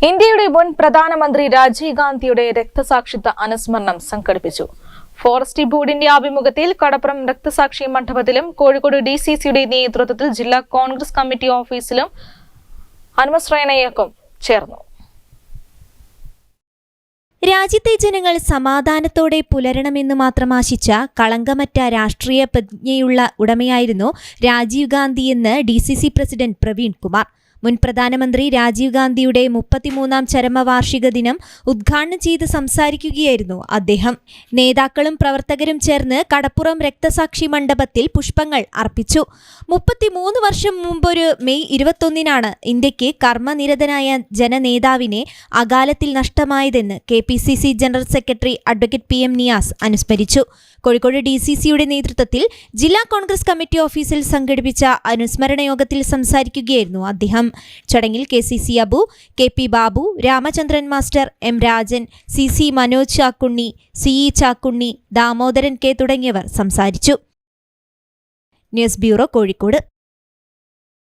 ഇന്ത്യയുടെ മുൻ പ്രധാനമന്ത്രി രാജീവ് ഗാന്ധിയുടെ രക്തസാക്ഷിത്വ അനുസ്മരണം സംഘടിപ്പിച്ചു. ഫോറസ്റ്റ് ബോർഡിന്റെ ആഭിമുഖ്യത്തിൽ കടപ്പുറം രക്തസാക്ഷി മണ്ഡപത്തിലും കോഴിക്കോട് DCCയുടെ നേതൃത്വത്തിൽ ജില്ലാ കോൺഗ്രസ് കമ്മിറ്റി ഓഫീസിലും അനുസ്മരണയോഗം ചേർന്നു. രാജ്യത്തെ ജനങ്ങൾ സമാധാനത്തോടെ പുലരണമെന്ന് മാത്രം ആശിച്ച കളങ്കമറ്റ രാഷ്ട്രീയ പ്രതിജ്ഞയുള്ള ഉടമയായിരുന്നു രാജീവ് ഗാന്ധിയെന്ന് DCC പ്രസിഡന്റ് പ്രവീൺ കുമാർ. മുൻ പ്രധാനമന്ത്രി രാജീവ് ഗാന്ധിയുടെ 33ാം ചരമവാർഷിക ദിനം ഉദ്ഘാടനം ചെയ്ത് സംസാരിക്കുകയായിരുന്നു അദ്ദേഹം. നേതാക്കളും പ്രവർത്തകരും ചേർന്ന് കടപ്പുറം രക്തസാക്ഷി മണ്ഡപത്തിൽ പുഷ്പങ്ങൾ അർപ്പിച്ചു. 33 വർഷം മുമ്പൊരു മെയ് 21-നാണ് ഇന്ത്യക്ക് കർമ്മനിരതനായ ജനനേതാവിനെ അകാലത്തിൽ നഷ്ടമായതെന്ന് KPCC general secretary advocate PM Niyas അനുസ്മരിച്ചു. കോഴിക്കോട് DCCയുടെ നേതൃത്വത്തിൽ ജില്ലാ കോൺഗ്രസ് കമ്മിറ്റി ഓഫീസിൽ സംഘടിപ്പിച്ച അനുസ്മരണ യോഗത്തിൽ സംസാരിക്കുകയായിരുന്നു അദ്ദേഹം. ചടങ്ങിൽ KCC Abu, KP Babu, Ramachandran master, M Rajan, CC Manoj Chakkunni, CE Chakkunni, Damodaran K തുടങ്ങിയവർ സംസാരിച്ചു. News bureau, Kozhikode.